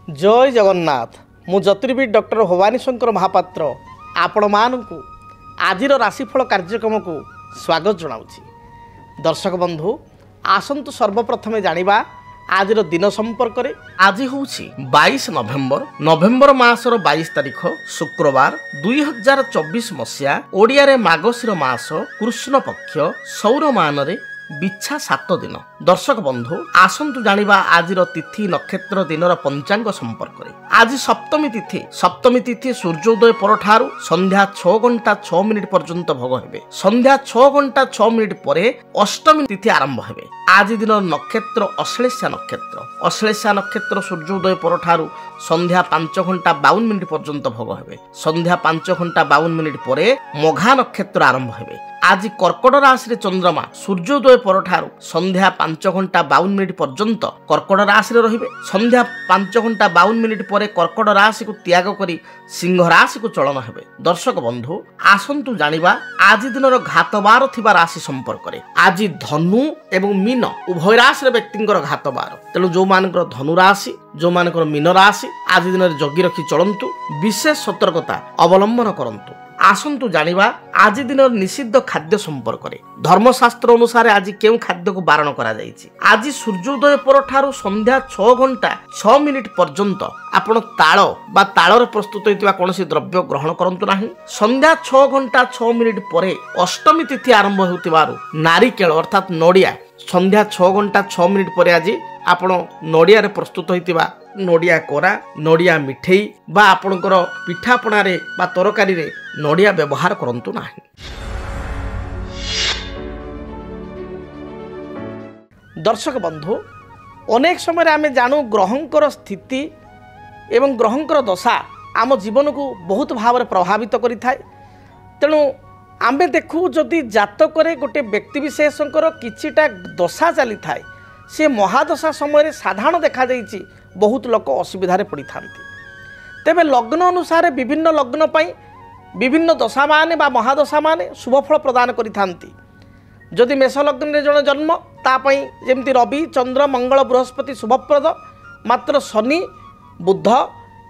जय जगन्नाथ। मु ज्योतिर्विद डॉक्टर भवानी शंकर महापात्र आपण मानू आज राशिफल कार्यक्रम को स्वागत जनाऊँगी। दर्शक बंधु आसतु सर्वप्रथम जानिबा आज दिन संपर्क में। आज हूँ 22 नवेम्बर मासर 22 तारीख शुक्रवार 2024 मसीहा ओडिया मागशीर मास कृष्ण पक्ष सौरमान बिछा 7 दिन। दर्शक बंधु आसतु जानिबा आज तिथि नक्षत्र दिनर पंचांग संपर्क में। आज सप्तमी तिथि सूर्योदय परठारु संध्या 6 घंटा 6 मिनिट पर्यंत भोग हेबे। संध्या 6 घंटा 6 मिनिट परे अष्टमी तिथि आरंभ हेबे। आज दिन नक्षत्र अश्लेषा नक्षत्र सूर्योदय परठारु संध्या 5 घंटा 52 मिनिट पर्यंत भोग हेबे। संध्या 5 घंटा 52 मिनिट परे मघा नक्षत्र आरंभ हेबे। आज कर्कट राशि चंद्रमा सूर्योदय परठारु संध्या 5 घंटा 52 मिनिट पर्यंत कर्कट राशि रहिबे। संध्या 5 घंटा 52 मिनिट परे कर्कट राशि को त्याग करी सिंह राशि को चलन हेबे। दर्शक बंधु आसंतु जानिबा आज दिनर घातबार थिबा राशि संपर्क में। आज धनु एवं मीन उभय राशि व्यक्तिंकर घातबार, तेणु जो मानकर धनु राशि जो मानकर मीन राशि आज दिन जगी रखी चलंतु, विशेष सतर्कता अवलंबन करंतु। आसंतु जानिबा आज दिन निषिद्ध खाद्य संपर्क में। धर्मशास्त्र अनुसार आज केउ खाद्य को बारण करा जायछि। आज सूर्योदय परठारु संध्या 6 घंटा 6 मिनिट पर्यंत आपण ताळ बा ताଳରେ प्रस्तुत होइतिबा कोनोसी द्रव्य ग्रहण करंतु नाही। संध्या 6 घंटा 6 मिनिट परे अष्टमी तिथि आरंभ होतिबारु नारिकेल अर्थात नडिया संध्या 6 घंटा 6 मिनिट परे आज आपण नडिया रे प्रस्तुत होइतिबा नडिया कोरा नडिया मिठेई बा आपणकर पिठापणा रे बा तरकारी रे नडिया व्यवहार करंतु नाही। दर्शक बंधु अनेक समय आम जानू ग्रहंकर स्थिति एवं ग्रहंकर दशा आम जीवन को बहुत भाव में प्रभावित करिथाय। तेणु आमे देखू जदि जातक गोटे व्यक्ति विशेषकर किछिटा दशा चली थाए से महादशा समय साधारण देखा जाइछि बहुत लोक असुविधार पड़ी था। तेबे लग्न अनुसार विभिन्न लग्न पाई विभिन्न दशा माने बा महादशा माने शुभफल प्रदान करि थांती। जदि मेष लग्न रे जन जन्म तापाई जेमती रवि चंद्र मंगल बृहस्पति शुभप्रद, मात्र शनि बुध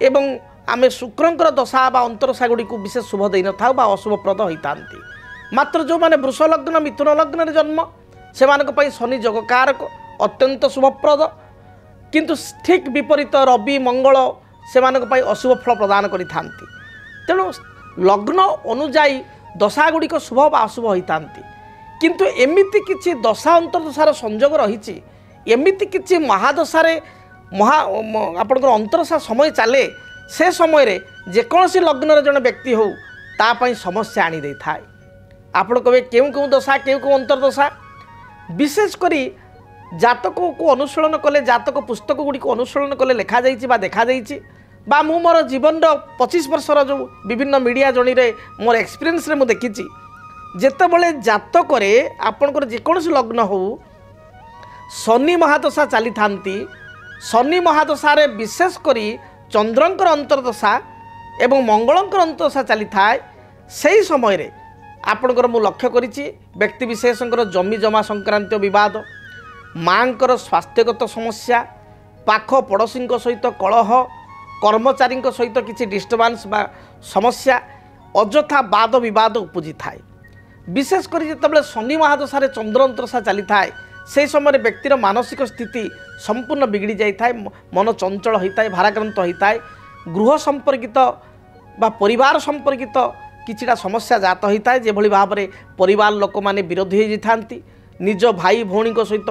एवं आमे शुक्रंकर दशा बा अंतरदशा गुड़ी को विशेष शुभ दे न था बा अशुभप्रद होइतांती। मात्र जो माने वृष लग्न मिथुन लग्न रे जन्म से मानक पई शनि जगकारक अत्यंत शुभप्रद, किंतु ठीक विपरीत रवि मंगल से मानक पई अशुभ फल प्रदान करि थांती। तेणु लग्न अनुजाई दशा गुड़िक शुभ बा अशुभ होइतांती। किंतु एमिति किछि दशा अंतरदशार संयोग रहिछि, एमिति किछि महादशारे आपणकर अंतरदशा समय चले से समय रे जेकोसी लग्न रे जन व्यक्ति हो ता पई समस्या आनी दे थाए। आपण कहे केउ दशा केउ अंतरदशा विशेष करी जातक को अनुशीलन कले जातक पुस्तक गुड़ी को अनुशीलन कले लिखा जाइछि बा देखा जाइछि बा मु मोर जीवन 25 वर्षर जो विभिन्न मीडिया जर्नी रे मोर एक्सपीरियंस रे मु देखिछि जेतेबेले जातक रे आपनकर जेकोसी लग्न हो शनि महादशा चली थांती। शनि महादशा रे विशेष करी चंद्रंकर अंतरदशा एवं मंगलंकर अंतरदशा चली थाए। सही समय रे आपनकर मु लक्ष्य करिछि व्यक्ति विशेषकर जमी जमा संक्रांत विवाद, मांकर स्वास्थ्यगत समस्या, पाख पड़ोशी सहित कलह, कर्मचारी सहित किसी डिस्टर्बांस बा समस्या, अजथा वाद विवाद उपजी थाए। विशेषकर जितेबाला शनि महादशा चंद्र अंतरदशा चली थाए से समय व्यक्तिर मानसिक स्थिति संपूर्ण बिगड़ी जाए, मन चंचल होता है, भाराक्रांत होता है, गृह संपर्कित बा परिवार संपर्कित किछिटा समस्या जात होता है। जेभली भाव में परिवार लोक माने विरोधी हो जाती, निज भाई भौणी सहित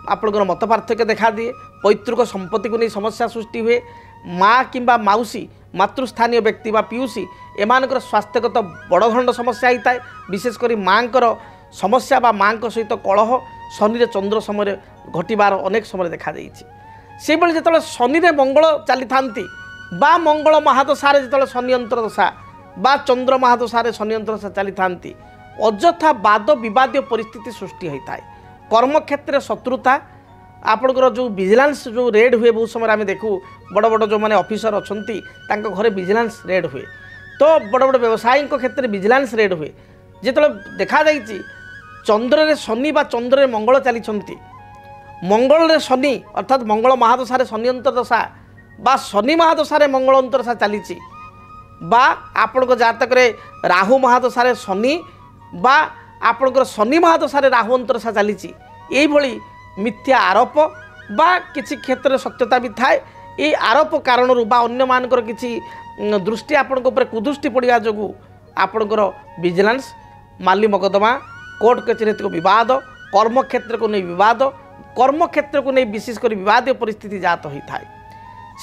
आपंकर मत पार्थक्य देखा दिए, पैतृक संपत्ति को नहीं समस्या सृष्टि हुए, माँ किंबा माउसी मातृस्थानीय व्यक्ति बा पियूसी एमानकर स्वास्थ्यगत बड़ धरण समस्या होता है। विशेषकर माँकर समस्या बा माँ सहित कलह शनि चंद्र समय घटबार अनेक समय देखा से जो शनि मंगल चली थांती बा मंगल महादशा जो शनि अंतरदशा बा चंद्र महादशा शनि अंतरदशा चली थांती अजथा वाद विवाद परिस्थिति सृष्टि होता है। कर्म क्षेत्र शत्रुता आपंकर जो विजिलेंस जो रेड हुए बहुत समय आम देखू बड़ बड़ जो मैंने ऑफिसर अच्छा घरे विजिलेंस रेड हुए, तो बड़ बड़ व्यवसायी क्षेत्र में विजिलेंस रेड हुए जो देखा चंद्र रे शनि बा चंद्र रे मंगल चली मंगल रे शनि अर्थात मंगल महादशा शनि अंतरदशा बा शनि महादशारे मंगल अंतरदशा चली बा आपणक जातक राहु महादशारे शनि बा आपणकर शनि महादशारे राहु अंतरदशा चली यही मिथ्या आरोप बा किसी क्षेत्र में सत्यता भी थाए ये आरोप कारण बा अन्य मानकर किसी दृष्टि आपण कुदृष्टि पड़ा जो आपणकर विजिलेंस माली मकदमा कोर्ट कचेरी विवाद कर्मक्षेत्र को नहीं विवाद कर्मक्षेत्र को नहीं विशेषकर विवाद परिस्थिति जात होता है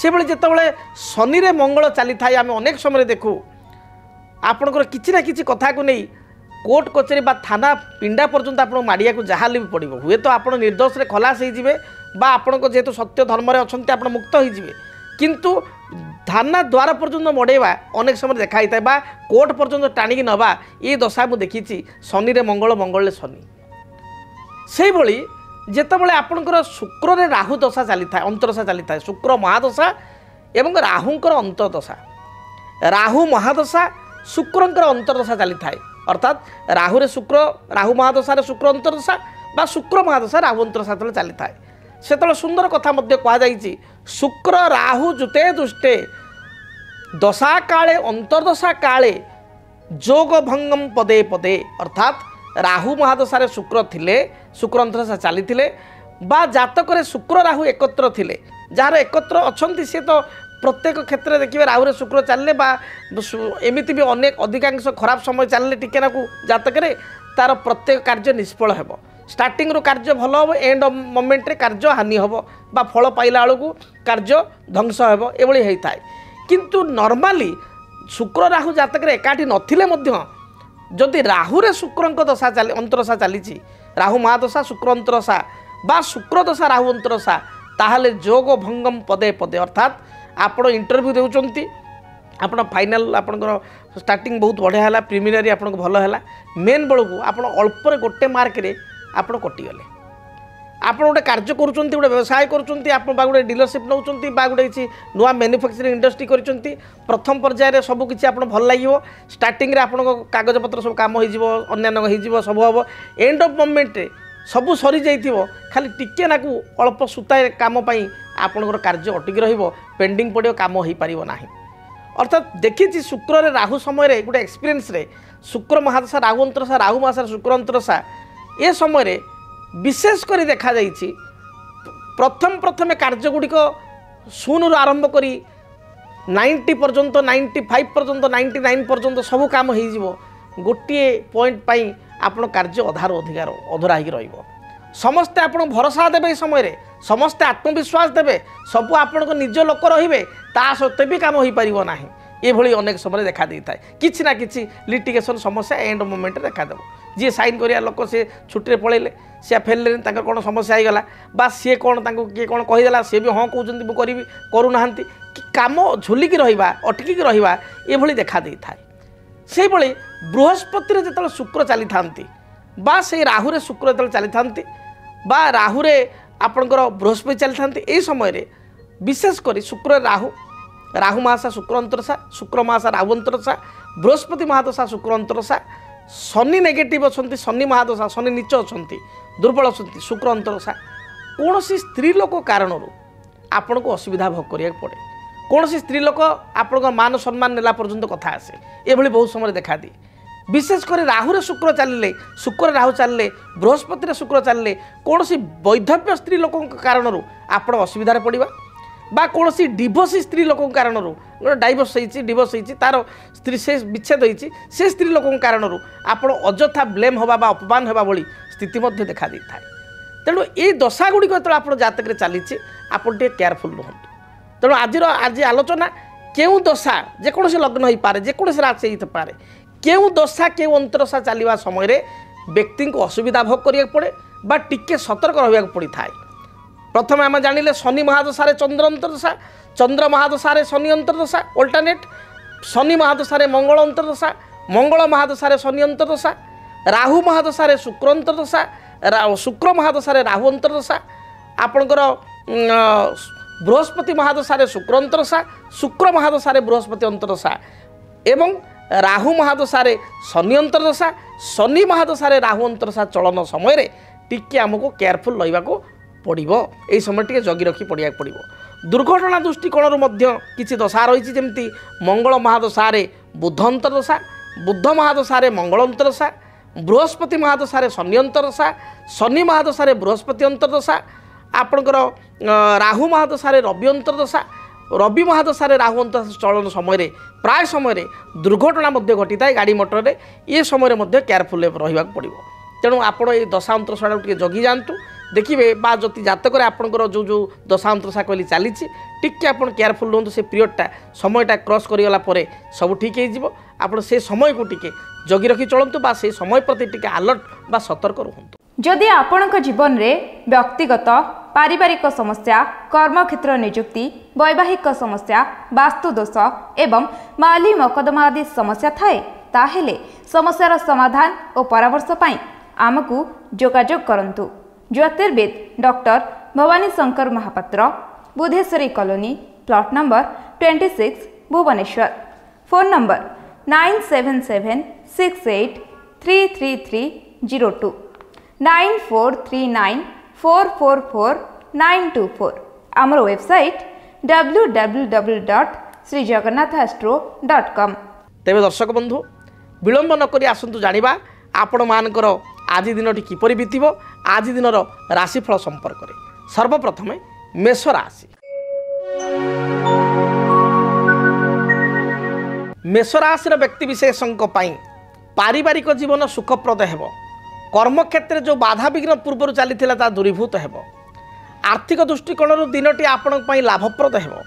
से भाई जिते शनि रे मंगल चली थाए आम अनेक समय देखू आपणकर किसी ना किसी कथा को नहीं कोर्ट कचेरी बा थाना पिंडा पर्यंत आप माड़िया को जहाँ भी पड़ो हुए तो आप निर्दोष रे खलास होइजिबे बा आपण जेहेतु सत्य धर्म रे अछंती आप मुक्त होइजिबे किंतु थाना द्वार पर्यंत मड़ेवा अनेक समय देखाई था बा कोर्ट पर्यंत टाणिकी नवा ये दशा मुझे देखी शनि रे मंगल मंगल शनि से भली जितेबाला आपणकर शुक्र रे राहु दशा चली था अंतरदशा चली था शुक्र महादशा एवं राहुंकर अंतरदशा राहु महादशा शुक्रंकर अंतरदशा चली थाए अर्थात राहु रे शुक्र राहु महादशा शुक्र अंतरदशा बा शुक्र महादशा राहु अंतरदशा तले चली थाए से सुंदर कथा मध्य कहुई शुक्र राहु जुते दुष्टे दशा काले अंतरदशा काले जोग भंगम पदे पदे अर्थात राहु महादशा शुक्र थिले शुक्र अंतरदशा चली बा जातक शुक्र राहु एकत्र थिले जार एकत्र अच्छा सी तो प्रत्येक क्षेत्र देखिए राहु शुक्र चलने एमती भी अनेक अधिकांश खराब समय चलने टिके नाकू जातक तार प्रत्येक कार्य निष्फल हेब स्टार्टिंग रो कार्य भल हम एंड मोमेंट रे कार्य हानि हम बा फल पाइला बेलू कार्य ध्वंस हेब एभली होता है किंतु नॉर्मली शुक्र राहु जातक एकाठी नथिले मध्य जदि राहु रे शुक्र दशा चली अंतरदशा चली राहु महादशा शुक्र अंतरदशा बा शुक्र दशा राहु अंतरदशा ताहले जोग भंगम पदे पदे अर्थात आपण इंटरव्यू देउचंती आपण फाइनल आपणकर स्टार्टिंग बहुत बढ़िया है प्रिमिनरी आपन भल है मेन बेलू आप अल्प गोटे मार्क रे आपण कटिगले आप गोटे कार्य करुँच गोटे व्यवसाय करुँच आप गोटे डीलरशिप नौ गोटे किसी नुआ मैन्युफैक्चरिंग इंडस्ट्री कर प्रथम पर्यायर सबकि आप भल लगे स्टार्टिंग आप कागज पत्र सब कम हो सब हम एंड ऑफ मोमेंट सबू सरी जाइथिबो खाली टिके नाकू अल्प सुताए काम पाई आपणकर कार्य अटकी रहिबो पेंडिंग पड़ो काम हो पारिबो नाही अर्थात देखी शुक्र रे राहु समय रे गोटे एक्सपीरियंस रे शुक्र महादशा राहु अंतरदशा राहु महादशा शुक्र अंतरदशा ए समय रे विशेष करी देखा जाइछि प्रथम कार्य गुड़िक शून्य रु आरंभ करी 90 पर्यंत 95 पर्यंत 99 पर्यंत सब काम हो गोटे पॉइंट पाई आपण कार्य अधार अधिकार अधरा हो समस्ते आपण भरोसा देवे समय समस्ते आत्मविश्वास देवे सबू आपण निज लोक रे ता सत्वे भी काम हो पार ना ये अनेक समय देखा दे था किसी ना कि लिटिगेशन समस्या एंड मोमेंट देखादेव जी साइन करिया लोक से छुट्टी पलैले सी फेरले कौन समस्या होगला बा सी कौन किए कौन कहीदेला सी भी हाँ कहते मुझे करी करूना कि कम झुलिकी रहा अटकिकी रहा ये देखा दे था से बृहस्पति जो शुक्र चली था बा से राहु शुक्र जो चली था बा राहु आपणकर बृहस्पति चली था यही समय विशेष कर शुक्र राहु राहु महादशा शुक्र अंतरदशा शुक्र महादशा राहु अंतरदशा बृहस्पति महादशा शुक्र अंतरदशा शनि नेगेटिव अच्छा शनि महादशा शनि नीच अच्छा दुर्बल अच्छा शुक्र अंतरदशा कौन स्त्री लोक कारण आपण को असुविधा भोग करिया पड़े कौन स्त्री लोक आपण मान सम्मान नेला पर्यंत कथा आसे ये बहुत समय देखा दिए विशेषकर राहु शुक्र चलिए शुक्र राहु चलिए बृहस्पति शुक्र चलिए कौन वैधव्य स्त्री लोक कारण आपण असुविधा पड़ा बा कौन डिवोर्स स्त्री लोक कारण डाइवोर्स डिवोर्स तार स्त्री से विच्छेद होती से स्त्री लोक कारण आप अजथा ब्लेम हवा बा अपमान हवा भली स्थिति देखा दे था तेणु ये दशा गुड़िक जो आप जातक चली आपटे केयरफुल रुहतु तेणु आज आलोचना क्यों दशा जेकोसी लग्न हो पारे जेकोसी राशि हो पारे क्यों दशा क्यों अंतरदशा चलवा समय व्यक्ति को असुविधा भोग करिया पड़े बा टिके सतर्क रहा पड़ी था प्रथम आम जानिले शनि महादशा चंद्र अंतरदशा चंद्र महादशा शनि अंतरदशा अल्टरनेट शनि महादशा मंगल अंतरदशा मंगल महादशा शनि अंतरदशा राहु महादशा शुक्र अंतरदशा शुक्र महादशा राहु अंतरदशा आपणकर बृहस्पति महादशा शुक्र अंतरदशा शुक्र महादशा बृहस्पति अंतरदशा एवं राहु महादशा शनि अंतरदशा शनि महादशा राहु अंतरदशा चलन समय टिके आमको केयरफुल रहा पड़ो यही समय टे जगी रखी पड़ा पड़ो दुर्घटना दृष्टिकोण किसी दशा रही जमी मंगल महादशा बुध अंतरदशा बुध महादशा मंगल अंतरदशा बृहस्पति महादशा शनि अंतरदशा शनि महादशा बृहस्पति अंतरदशा आपणकर राहु महादशा रवि अंतरदशा रवि महादशा राहु अंतरदशा चलन समय प्राय समय दुर्घटना घटी था गाड़ी मोटर ये समय केयरफुल रहा पड़ो। तेणु आपण ये दशा अंतरदशा टे जगी जातु देखिए बा जति जातक आपंकर जो जो दशा अंतरदशा कहली चली टिके आप केयरफुल रुहतु से पीरियडटा समयटा क्रॉस करगला सब ठीक हो आप से समय को टिके जगी रखी चलतु बा से समय प्रति टिके अलर्ट बा सतर्क रुहतु। जदि आपणक जीवन में व्यक्तिगत पारिवारिक समस्या कर्मक्षेत्र नियुक्ति वैवाहिक समस्या वास्तुदोष एवं माली मकदमा आदि समस्या थाए ताहेले समस्यार समाधान और परामर्श पाई आमको जोगाजोग करंतु। ज्योतिर्विद doctor Bhabani Shankar Mohapatra Budheswari colony plot number 26 Bhubaneswar. Phone number 9776833302 9439444924 आमर वेबसाइट www.srijagannathastro.com। तेज दर्शक बंधु विलंब नक आसतु जाना आपण मानकर आज दिनटी किपरि बीतब आज दिनर राशिफल संपर्क में। सर्वप्रथम मेष राशि। मेष राशि व्यक्ति विशेषों पारिवारिक जीवन सुखप्रद हेब। कर्मक्षेत्र जो बाधा विघ्न पूर्व चली दूरीभूत हेब। आर्थिक दृष्टिकोण दिनटी आपण लाभप्रद हेब।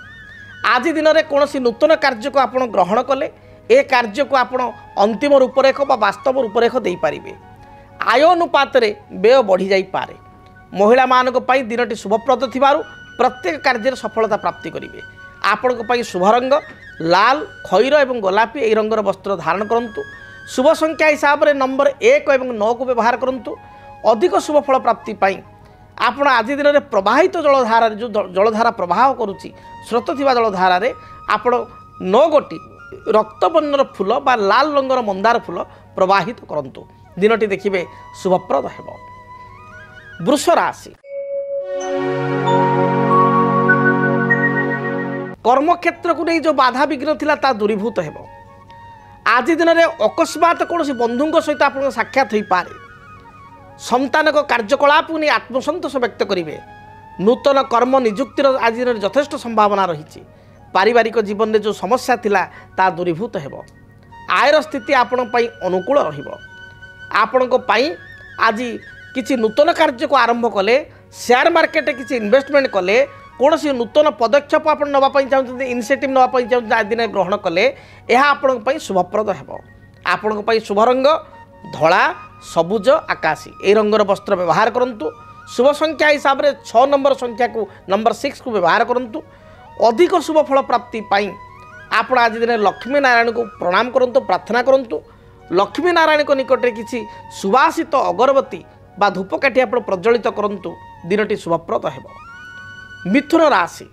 आज दिन में कौन नूतन कार्य को आपण ग्रहण कले ए कार्य को आपण अंतिम रूपरेख बा वास्तव रूपरेख दे पारिबे। आय अनुपात व्यय बढ़ी जाई पारे। महिला मानक पई दिनटी शुभप्रद थिबारु प्रत्येक कार्य सफलता प्राप्ति करेंगे। आपणक पई शुभ रंग लाल खैर एवं गोलापी ए रंगर वस्त्र धारण करंतु। शुभ संख्या हिसाब से नंबर 1 और 9 को व्यवहार करंतु। अधिक शुभ फल प्राप्ति पाई आपण आज दिन में प्रवाहित जलधारा जो जलधारा प्रवाह करुच्ची स्रोत थिबा जलधारा रे आपण 9 गोटी रक्तवर्णर फूल बा लाल रंगर मंदार फूल प्रवाहित करंतु। दिनटी देखिए शुभप्रद हेब। वृष राशि। कर्मक्षेत्र को नहीं जो बाधा विघ्न थिला ता दूरीभूत हेब। आज दिन में अकस्मात कौन बंधु सहित आप साक्षात हो पारे। संतान कार्यकलाप नहीं आत्मसंतोष व्यक्त करेंगे। नूतन कर्म नियुक्तिर आज दिन में यथेष्ट संभावना रही। पारिवारिक जीवन में जो समस्या थिला ता दूरीभूत हेब। आयर स्थिति आपण अनुकूल रहिबो। आपणक आज किसी नूतन कार्य को आरंभ कले शेयर मार्केट किसी इन्वेस्टमेंट कले कौन नूतन पदक्षेप आप नापी चाहते इनिशिएटिव नापी चाहते आज दिन ग्रहण कले यह आपण शुभप्रद हेब। आपण शुभ रंग धला सबुज आकाशी ए रंगर वस्त्र व्यवहार करंतु। शुभ संख्या हिसाब से 6 नंबर संख्या को नंबर 6 को व्यवहार करंतु। अधिक शुभ फल प्राप्ति पाई आपण आज दिन लक्ष्मी नारायण को प्रणाम करंतु प्रार्थना करंतु। लक्ष्मी नारायण को निकट में किसी सुवासित अगरबत्ती बा धूपकाठी आप प्रज्वलित करंतु। दिनटी शुभप्रद हेब। मिथुन राशि।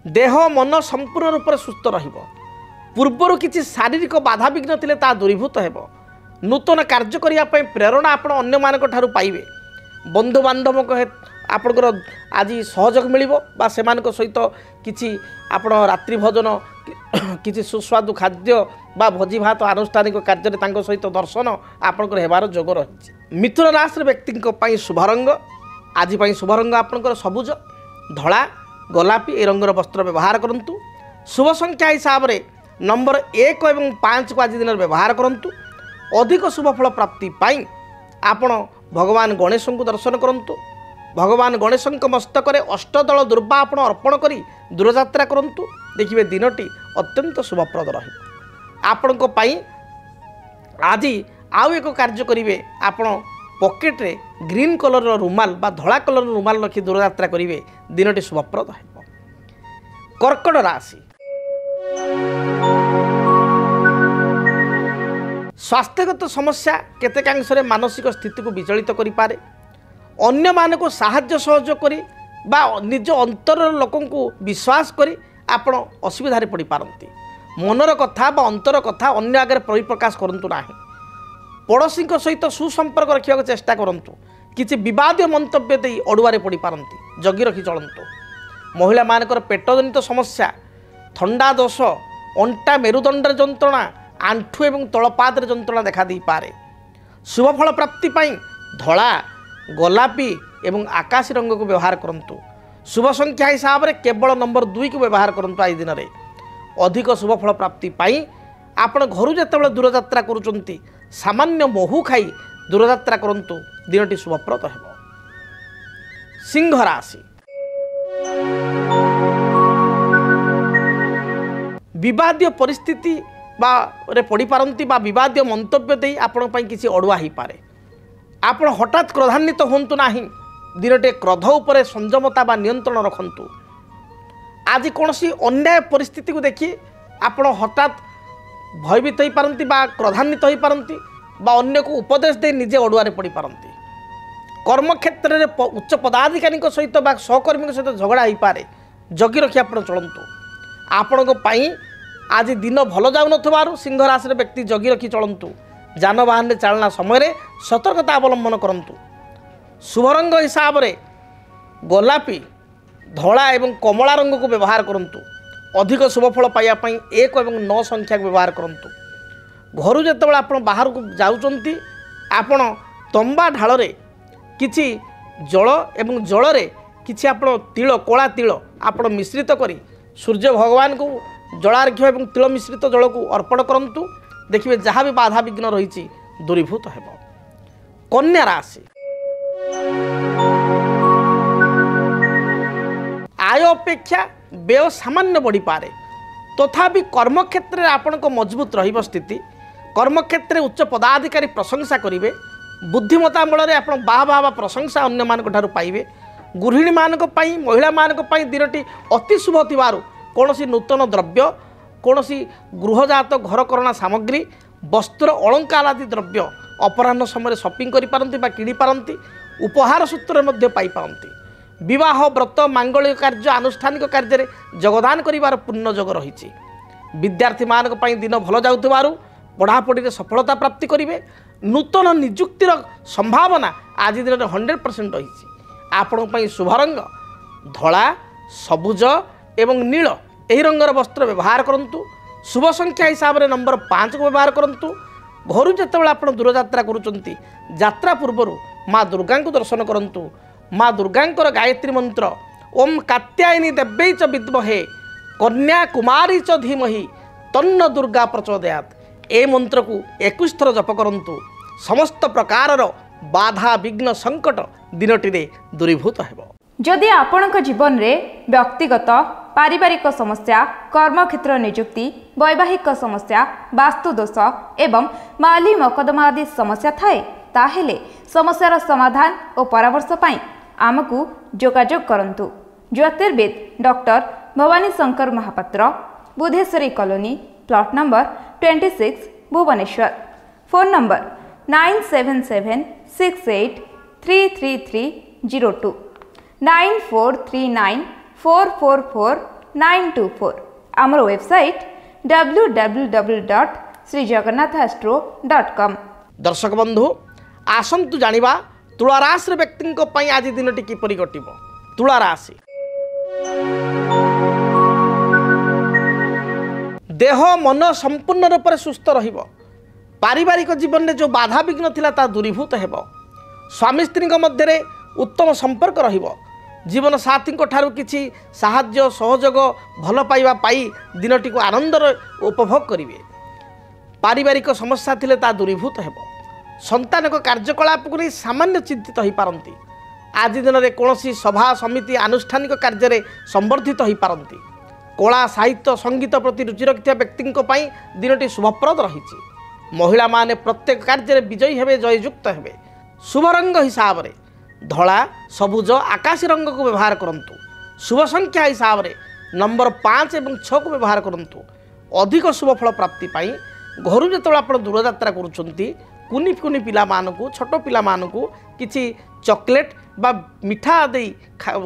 देह मन संपूर्ण रूप से सुस्थ रहिबो। पूर्वर किसी शारीरिक बाधा विघ्न थिले ता दूरीभूत हेब। नूतन कार्य करिया पई प्रेरणा आपण अन्य मानक ठारू पाइबे। बंधु बांधव आपणकर आज सहयोग मिलिबो बा सेमानक सहित किछि आपण रात्रि भोजन किछि सुस्वादु खाद्य बा भोजी भात आनुष्ठानिक कार्य तांको सहित दर्शन आपणकर हेबार जोग रही। मिथुन राशि व्यक्ति शुभ रंग आज शुभ रंग आपणकर सबुज धला गोलापी ए रंगर वस्त्र व्यवहार करंतु। शुभ संख्या हिसाब से नंबर 1 और 5 को आज दिन व्यवहार करंतु। अधिक शुभ फल प्राप्ति पाई आपण भगवान गणेश को दर्शन करंतु। भगवान गणेश मस्तक अष्टदल दुर्बा आपण अर्पण करी दूरयात्रा करंतु। देखिए दिनटी अत्यंत शुभप्रद रही। आपण आज आउ एक कार्य करेंगे आपण पॉकेट रे ग्रीन कलर रुमाल बा धला कलर रुमाल रखी दूरयात्रा करेंगे। दिनटी शुभप्रद है। कर्कट राशि। स्वास्थ्यगत समस्या केतेकांश मानसिक स्थिति को विचलित करि पारे। अन्य मानक साहाय्य सहयोग करी बा निज अंतर लोकं को विश्वास करी आपण असुविधा पड़ पारती। मनर कथा बा अंतर कथा अन्य आगे परिप्रकाश करंतु नाही। पड़ोसी सहित सुसंपर्क रखा चेष्टा करंतु। କିଛି ବିବାଦୀୟ ମନ୍ତବ୍ୟ ଦେଇ ଅଡ଼ୁଆରେ ପଡ଼ିପାରନ୍ତି, ଜଗି ରଖି ଚଳନ୍ତୁ। ମହିଳାମାନଙ୍କର ପେଟଜନିତ ସମସ୍ୟା, ଥଣ୍ଡା ଦୋଷ, ଅଣ୍ଟା ମେରୁଦଣ୍ଡରେ ଯନ୍ତ୍ରଣା, ଆଣ୍ଠୁ ଏବଂ ତଳପାଦରେ ଯନ୍ତ୍ରଣା ଦେଖାଦେଇପାରେ। ଶୁଭଫଳ ପ୍ରାପ୍ତି ପାଇଁ ଧଳା, ଗୋଲାପୀ ଏବଂ ଆକାଶୀ ରଙ୍ଗକୁ ବ୍ୟବହାର କରନ୍ତୁ। ଶୁଭ ସଂଖ୍ୟା ହିସାବରେ କେବଳ ନମ୍ବର 2କୁ ବ୍ୟବହାର କରନ୍ତୁ। ଆଜି ଦିନରେ ଅଧିକ ଶୁଭଫଳ ପ୍ରାପ୍ତି ପାଇଁ ଆପଣ ଘରୁ ଯେତେବେଳେ ଦୂରଯାତ୍ରା କରୁଛନ୍ତି ସାମାନ୍ୟ ମହୁ ଖାଇ ଦୂରଯାତ୍ରା କରନ୍ତୁ, ଦିନଟି ଶୁଭପ୍ରଦ ହେବ। ସିଂହ ରାଶି, ବିବାଦୀୟ ପରିସ୍ଥିତି ରେ ପଡ଼ିପାରନ୍ତି ବା ବିବାଦୀୟ ମନ୍ତବ୍ୟ ଦେଇ ଆପଣଙ୍କ ପାଇଁ କିଛି ଅଡ଼ୁଆ ହୋଇପାରେ। ଆପଣ ହଠାତ୍ କ୍ରୋଧାନ୍ୱିତ ହୁଅନ୍ତୁ ନାହିଁ। ଦିନଟେ କ୍ରୋଧ ଉପରେ ସଂଯମତା ବା ନିୟନ୍ତ୍ରଣ ରଖନ୍ତୁ। ଆଜି କୌଣସି ଅନ୍ୟାୟ ପରିସ୍ଥିତିକୁ ଦେଖି ଆପଣ ହଠାତ୍ ଭୟଭୀତ ହୋଇପାରନ୍ତି ବା କ୍ରୋଧାନ୍ୱିତ ହୋଇପାରନ୍ତି ବା ଅନ୍ୟକୁ ଉପଦେଶ ଦେଇ ନିଜେ ଅଡ଼ୁଆରେ ପଡ଼ିପାରନ୍ତି। କର୍ମକ୍ଷେତ୍ରରେ ଉଚ୍ଚ ପଦାଧିକାରୀଙ୍କ ସହିତ ବା ସହକର୍ମୀଙ୍କ ସହିତ ଝଗଡ଼ା ହୋଇପାରେ, ଜଗି ରଖି ଆପଣ ଚଳନ୍ତୁ। ଆପଣଙ୍କ ପାଇଁ ଆଜି ଦିନ ଭଲ ଯାଉନଥିବାରୁ ସିଂହ ରାଶିର ବ୍ୟକ୍ତି ଜଗି ରଖି ଚଳନ୍ତୁ। ଯାନବାହନରେ ଚାଳନା ସମୟରେ ସତର୍କତା ଅବଲମ୍ବନ କରନ୍ତୁ। ଶୁଭ ରଙ୍ଗ ହିସାବରେ ଗୋଲାପୀ, ଧଳା ଏବଂ କମଳା ରଙ୍ଗକୁ ବ୍ୟବହାର କରନ୍ତୁ। ଅଧିକ ଶୁଭଫଳ ପାଇବା ପାଇଁ 1 ଏବଂ 9 ସଂଖ୍ୟାକୁ ବ୍ୟବହାର କରନ୍ତୁ। ଘରୁ ଯେତେବେଳେ ଆପଣ ବାହାରକୁ ଯାଉଛନ୍ତି ଆପଣ ତମ୍ବା ଢାଳରେ କିଛି ଜଳ ଏବଂ ଜଳରେ କିଛି ଆପଣ ତିଳ, କଳା ତିଳ ଆପଣ ମିଶ୍ରିତ କରି ସୂର୍ଯ୍ୟ ଭଗବାନଙ୍କୁ ଜଳାର୍ଘ୍ୟ ଏବଂ ତିଳ ମିଶ୍ରିତ ଜଳକୁ ଅର୍ପଣ କରନ୍ତୁ। ଦେଖିବେ ଯାହା ବି ବାଧାବିଘ୍ନ ରହିଛି ଦୂରୀଭୂତ ହେବ। କନ୍ୟା ରାଶି, ଆୟ ଅପେକ୍ଷା ବ୍ୟୟ ସାମାନ୍ୟ ବଢ଼ିପାରେ, ତଥାପି କର୍ମକ୍ଷେତ୍ରରେ ଆପଣଙ୍କ ମଜବୁତ ରହିବ ସ୍ଥିତି। କର୍ମକ୍ଷେତ୍ରରେ ଉଚ୍ଚ ପଦାଧିକାରୀ ପ୍ରଶଂସା କରିବେ। ବୁଦ୍ଧିମତା ବଳରେ ଆପଣ ବାହା ବା ପ୍ରଶଂସା ଅନ୍ୟମାନଙ୍କ ଠାରୁ ପାଇବେ। ଗୃହିଣୀମାନଙ୍କ ପାଇଁ, ମହିଳାମାନଙ୍କ ପାଇଁ ଦିନଟି ଅତି ଶୁଭ ଥିବାରୁ କୌଣସି ନୂତନ ଦ୍ରବ୍ୟ, କୌଣସି ଗୃହଜାତ ଘରକରଣା ସାମଗ୍ରୀ, ବସ୍ତ୍ର ଅଳଙ୍କାର ଆଦି ଦ୍ରବ୍ୟ ଅପରାହ୍ନ ସମୟରେ ସପିଂ କରିପାରନ୍ତି ବା କିଣିପାରନ୍ତି। ଉପହାର ସୂତ୍ରରେ ମଧ୍ୟ ପାଇପାରନ୍ତି। ବିବାହ, ବ୍ରତ, ମାଙ୍ଗଳିକ କାର୍ଯ୍ୟ, ଆନୁଷ୍ଠାନିକ କାର୍ଯ୍ୟରେ ଯୋଗଦାନ କରିବାର ପୂର୍ଣ୍ଣ ଯୋଗ ରହିଛି। ବିଦ୍ୟାର୍ଥୀମାନଙ୍କ ପାଇଁ ଦିନ ଭଲ ଯାଉଥିବାରୁ ପଢ଼ାପଢ଼ିରେ ସଫଳତା ପ୍ରାପ୍ତି କରିବେ। ନୂତନ ନିଯୁକ୍ତିର ସମ୍ଭାବନା ଆଜି ଦିନରେ 100% ରହିଛି। ଆପଣଙ୍କ ପାଇଁ ଶୁଭ ରଙ୍ଗ ଧଳା, ସବୁଜ ଏବଂ ନୀଳ ଏହି ରଙ୍ଗର ବସ୍ତ୍ର ବ୍ୟବହାର କରନ୍ତୁ। ଶୁଭ ସଂଖ୍ୟା ହିସାବରେ ନମ୍ବର 5କୁ ବ୍ୟବହାର କରନ୍ତୁ। ଘରୁ ଯେତେବେଳେ ଆପଣ ଦୂରଯାତ୍ରା କରୁଛନ୍ତି ଯାତ୍ରା ପୂର୍ବରୁ ମା ଦୁର୍ଗାଙ୍କୁ ଦର୍ଶନ କରନ୍ତୁ। ମା ଦୁର୍ଗାଙ୍କର ଗାୟତ୍ରୀ ମନ୍ତ୍ର ଓମ୍ କାତ୍ୟାୟନୀ ଦେବ୍ୟୈ ଚ ବିଦ୍ମହେ କନ୍ୟା କୁମାରୀ ଚ ଧୀମହି ତନ୍ନ ଦୁର୍ଗା ପ୍ରଚୋଦୟାତ୍, ଏ ମନ୍ତ୍ରକୁ 21 ଥର ଜପ କରନ୍ତୁ। ସମସ୍ତ ପ୍ରକାରର ବାଧା ବିଘ୍ନ ସଙ୍କଟ ଦିନଟିରେ ଦୂରୀଭୂତ ହେବ। ଯଦି ଆପଣଙ୍କ ଜୀବନରେ ବ୍ୟକ୍ତିଗତ ପାରିବାରିକ ସମସ୍ୟା, କର୍ମକ୍ଷେତ୍ର ନିଯୁକ୍ତି, ବୈବାହିକ ସମସ୍ୟା, ବାସ୍ତୁଦୋଷ ଏବଂ ମାଲି ମକଦ୍ଦମା ଆଦି ସମସ୍ୟା ଥାଏ, ତାହେଲେ ସମସ୍ୟାର ସମାଧାନ ଓ ପରାମର୍ଶ ପାଇଁ ଆମକୁ ଯୋଗାଯୋଗ କରନ୍ତୁ। ଜ୍ୟୋତିର୍ବିଦ doctor Bhabani Shankar Mohapatra, Budheswari colony, plot number 26, Bhubaneswar. Phone number 9776833302 9439444924। ଆମର ୱେବସାଇଟ୍ www.srijagannathastro.com। ଦର୍ଶକ ବନ୍ଧୁ, ଆସନ୍ତୁ ଜାଣିବା ତୁଳା ରାଶିର ବ୍ୟକ୍ତିଙ୍କ ପାଇଁ ଆଜି ଦିନଟି କିପରି କଟିବ। ତୁଳା ରାଶି, ଦେହ ମନ ସମ୍ପୂର୍ଣ୍ଣ ରୂପରେ ସୁସ୍ଥ ରହିବ। ପାରିବାରିକ ଜୀବନରେ ଯେଉଁ ବାଧାବିଘ୍ନ ଥିଲା ତାହା ଦୂରୀଭୂତ ହେବ। ସ୍ୱାମୀ ସ୍ତ୍ରୀଙ୍କ ମଧ୍ୟରେ ଉତ୍ତମ ସମ୍ପର୍କ ରହିବ। ଜୀବନ ସାଥୀଙ୍କ ଠାରୁ କିଛି ସାହାଯ୍ୟ, ସହଯୋଗ, ଭଲ ପାଇବା ପାଇ ଦିନଟିକୁ ଆନନ୍ଦରେ ଉପଭୋଗ କରିବେ। ପାରିବାରିକ ସମସ୍ୟା ଥିଲେ ତାହା ଦୂରୀଭୂତ ହେବ। ସନ୍ତାନଙ୍କ କାର୍ଯ୍ୟକଳାପକୁ ନେଇ ସାମାନ୍ୟ ଚିନ୍ତିତ ହୋଇପାରନ୍ତି। ଆଜି ଦିନରେ କୌଣସି ସଭା ସମିତି, ଆନୁଷ୍ଠାନିକ କାର୍ଯ୍ୟରେ ସମ୍ବର୍ଦ୍ଧିତ ହୋଇପାରନ୍ତି। କଳା, ସାହିତ୍ୟ, ସଙ୍ଗୀତ ପ୍ରତି ରୁଚି ରଖିଥିବା ବ୍ୟକ୍ତିଙ୍କ ପାଇଁ ଦିନଟି ଶୁଭପ୍ରଦ ରହିଛି। ମହିଳାମାନେ ପ୍ରତ୍ୟେକ କାର୍ଯ୍ୟରେ ବିଜୟୀ ହେବେ, ଜୟଯୁକ୍ତ ହେବେ। ଶୁଭ ରଙ୍ଗ ହିସାବରେ ଧଳା, ସବୁଜ, ଆକାଶୀ ରଙ୍ଗକୁ ବ୍ୟବହାର କରନ୍ତୁ। ଶୁଭ ସଂଖ୍ୟା ହିସାବରେ ନମ୍ବର 5 ଏବଂ 6କୁ ବ୍ୟବହାର କରନ୍ତୁ। ଅଧିକ ଶୁଭଫଳ ପ୍ରାପ୍ତି ପାଇଁ ଘରୁ ଯେତେବେଳେ ଆପଣ ଦୂରଯାତ୍ରା କରୁଛନ୍ତି କୁନି କୁନି ପିଲାମାନଙ୍କୁ, ଛୋଟ ପିଲାମାନଙ୍କୁ କିଛି ଚକୋଲେଟ୍ ବା ମିଠା ଦେଇ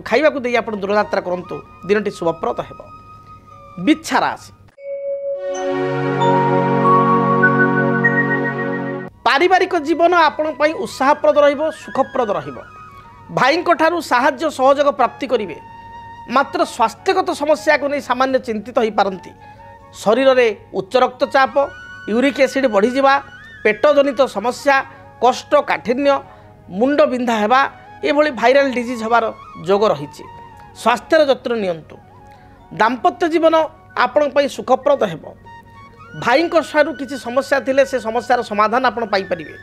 ଖାଇବାକୁ ଦେଇ ଆପଣ ଦୂରଯାତ୍ରା କରନ୍ତୁ। ଦିନଟି ଶୁଭପ୍ରଦ ହେବ। ବିଚ୍ଛା ରାଶି, पारिवारिक जीवन आपण उत्साहप्रद रहिबो सुखप्रद रहिबो भाईंको ठारू साहाय्य सहयोग प्राप्ति करिवे मात्र स्वास्थ्यगत समस्या को नहीं सामान्य चिंतित हो पारती शरीर में उच्च रक्तचाप यूरिक एसिड बढ़ी जावा पेट जनित समस्या कष्ट काठिन्य मुंड बिंधा हेबा एभली भाइराल डिजीज होबार जोग रही स्वास्थ्यर जत्न नियंतु दाम्पत्य जीवन आपण पई सुखप्रद हेबो भाई किसी समस्या थिले से समस्यार समाधान आपण पाई परिबे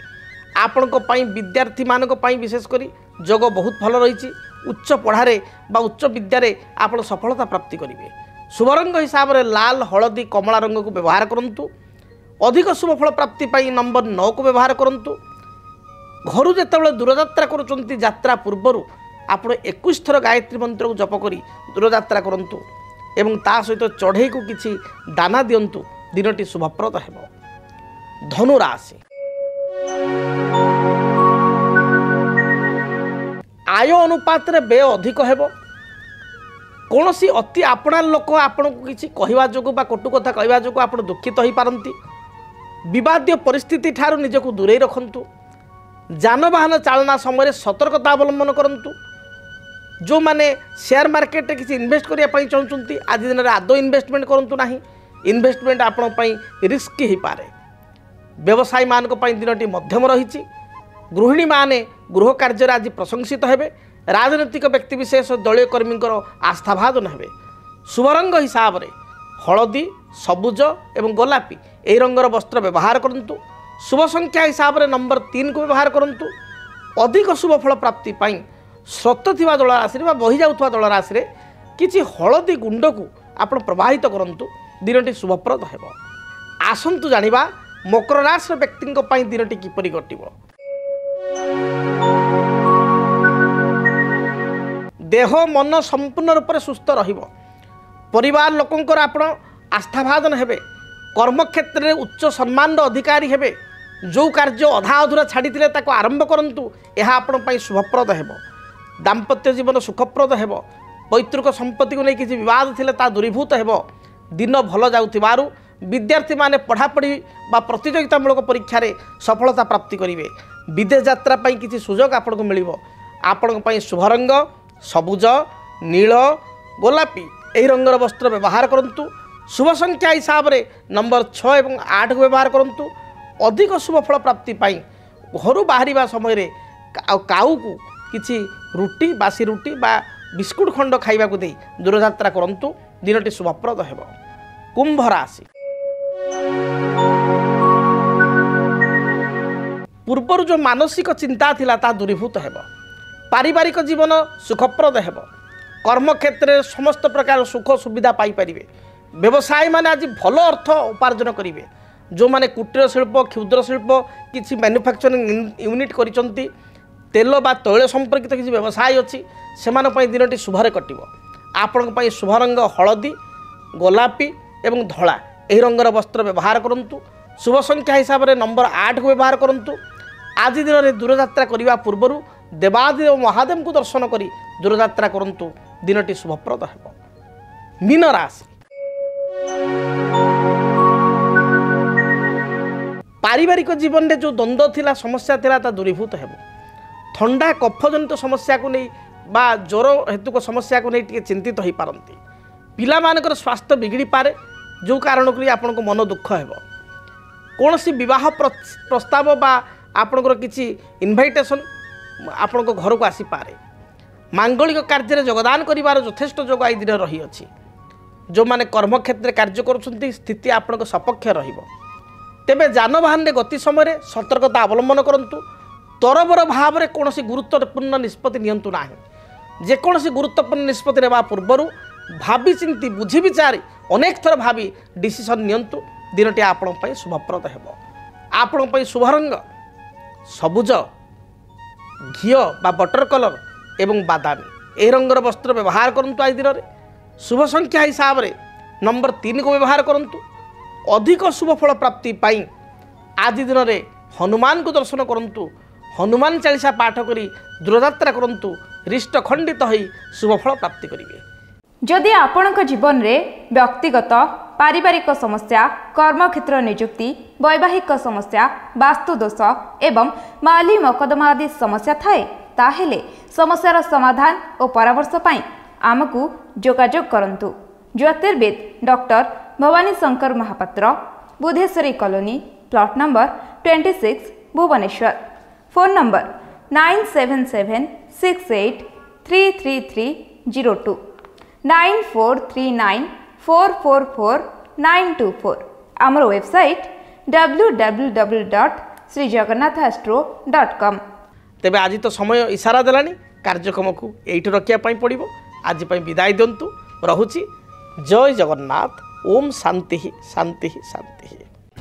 आपण को पई विद्यार्थी मानक पई विशेषकर जोग बहुत भल रही उच्च पढ़ारे बा उच्च विद्यारे आपण सफलता प्राप्ति करेंगे शुभ रंग हिसाब से लाल हलदी कमला रंग को व्यवहार करंतु अधिक शुभफल प्राप्ति पाई नंबर 9 को व्यवहार करंतु घर जिते दूरयात्रा करुँच यात्रा पूर्वर आपण 21 थर गायत्री मंत्र को जप करी दूरयात्रा करंतु एवं ता सहित चढ़ई को किसी दाना दिंतु दिनटी शुभप्रद हेबो। धनु राशि आय अनुपात रे व्यय अधिक हेबो कौन सी अति आपणार लोक आपण को किसी कहवा जोगु बा कटु कथा कहवा जोगु आपण दुखित हो पारती विवादीय परिस्थिति ठारू निजको दूरे रखंतु जानवाहन चालना समय सतर्कता अवलंबन करंतु जो माने शेयर मार्केट किसी इन्वेस्ट करने चाहते आज दिन में आदौ इन्वेस्टमेंट करंतु नाही इन्वेस्टमेंट आपण पई रिस्क ही पारे व्यवसायी मानक पई दिनटी मध्यम रही गृहिणी माने गृह कार्य आज प्रशंसित हेबे राजनीतिक व्यक्तिविशेष दलीय कर्मी आस्थाभाजन हेबे शुभ रंग हिसाब से हलदी सबुज एवं गोलापी यही रंगर वस्त्र व्यवहार करंतु शुभ संख्या हिसाब से नंबर 3 को व्यवहार करंतु अधिक शुभ फल प्राप्ति पाई स्रोत थिबा जल राशि बही जाउथबा जल राशि किछि हलदी गुंड को आपण प्रवाहित करंतु दिनटी शुभप्रद हेबो। आसंतु जानिबा मकर राशि व्यक्ति पई दिनटी किपरि कटिबो। देह मन संपूर्ण रूप से सुस्थ रहिबो परिवार लोकंकर आपण आस्थाभाजन हेबे कर्म क्षेत्र में उच्च सम्मान अधिकारी हेबे जो कार्य अधा अधूरा छाड़ी ताको आरंभ करंतु यह आपण पई शुभप्रद हेबो। दाम्पत्य जीवन सुखप्रद हेबो पैतृक संपत्ति को नहीं किसी विवाद थिले ता दूरीभूत हेबो दिन भल जाउथिबारु विद्यार्थी माने पढ़ापढ़ी बा प्रतियोगितामूलक परीक्षा रे सफलता प्राप्ति करिवे विदेश यात्रा पई किसी सुजोग आपण को मिलिबो। आपण पई शुभ रंग सबुज नील गोलापी यही रंगर वस्त्र व्यवहार करंतु शुभ संख्या हिसाब से नंबर 6 एवं 8 को व्यवहार करंतु अधिक शुभ फल प्राप्ति पाई घर बाहर समय काऊ को किसी रुटी बासी रुटी बा बिस्कुट खंड खाइबा को दे दूरयात्रा करंतु दिनटी शुभप्रद हेबो। कुंभ राशि पूर्वर जो मानसिक चिंता थिला ता दूरीभूत हेबो पारिवारिक जीवन सुखप्रद हेबो कर्म क्षेत्र में समस्त प्रकार सुख सुविधा पाई परिवे व्यवसायी माने आज भल अर्थ उपार्जन करिवे जो माने कुटीर शिल्प क्षुद्र शिल्प किसी मैन्युफैक्चरिंग यूनिट करिसंती तेल बा तैल संपर्कित किसी व्यवसाय अच्छी से दिनटी शुभरे कटिबो। आपण पई शुभ रंग हलदी गोलापी एवं धला यही रंगर वस्त्र व्यवहार करंतु शुभ संख्या हिसाब से नंबर 8 को व्यवहार करंतु आज दिन में दूरयात्रा करने पूर्वर देवादेव महादेव को दर्शन करी दूरयात्रा करंतु दिनटी शुभप्रद हेबो। मीन राशि पारिवारिक जीवन में जो द्वंद्व थिला समस्या थिला ता दूरीभूत हेबो ठंडा कफ जनित समस्या को नहीं बा ज्वर हेतुक समस्या को नहीं टिके चिंतित हो पारती पिला मानकर स्वास्थ्य बिगड़ी पारे जो कारण को आपण को मन दुख हेबो कौन सी विवाह प्रस्ताव बा आपणकर किसी इनभाइटेशन आपण को घर को आसी पारे मांगलिक कार्य योगदान करिवार यथेष्ट जोग आई दिन रही अछि जो माने कर्म क्षेत्र कार्य करुछंती स्थिति आपण सपक्ष रहिबो तेबे जानवाहन रे गति समय सतर्कता अवलंबन करंतु तरबर भाव में कौन गुरुत्वपूर्ण निष्पत्ति नियंतु नाही जेकोसी गुरुत्वपूर्ण निष्पत्ति नेबा पूर्वर भावी चिंती बुझी विचारी अनेक थर भावी डिसीजन नियंतु दिनटी आपण पई शुभप्रद हेबो। आपण पई शुभ रंग सबुज घिओ बा बटर कलर एवं बादामी ए रंगर वस्त्र व्यवहार करंतु आज दिन में शुभ संख्या हिसाब से नंबर 3 को व्यवहार करंतु अधिक शुभ फल प्राप्ति पाई आज दिन में हनुमान को दर्शन करंतु हनुमान चालीसा पाठ करी दूरयात्रा करंतु रिष्ट खंडित होई शुभ फल प्राप्ति करिवे। जदि आपणक जीवन रे व्यक्तिगत पारिवारिक समस्या कर्मक्षेत्र नियुक्ति वैवाहिक समस्या वास्तुदोष एवं माली मकदमा आदि समस्या थाए ताहेले समस्यार समाधान और परामर्श पाई आमको जोगाजोग करंतु। ज्योतिर्विद doctor Bhabani Shankar Mohapatra, Budheswari colony, plot number 26, Bhubaneswar. Phone number 9776833302 9439444924। आमर वेबसाइट www.srijagannathastro.com। तेबे आज तो समय इशारा देलानी कार्यक्रम को एइठ रखिया पई पड़िबो। आज पई विदाय दंतु रहुची। जय जगन्नाथ। ओम शांति शांति शांति।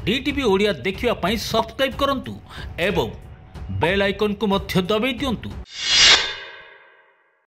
डीटीवी ओडिया देखिवा पई सब्सक्राइब करंतु एवं बेल आइकन को मध्य दबाई दियंतु।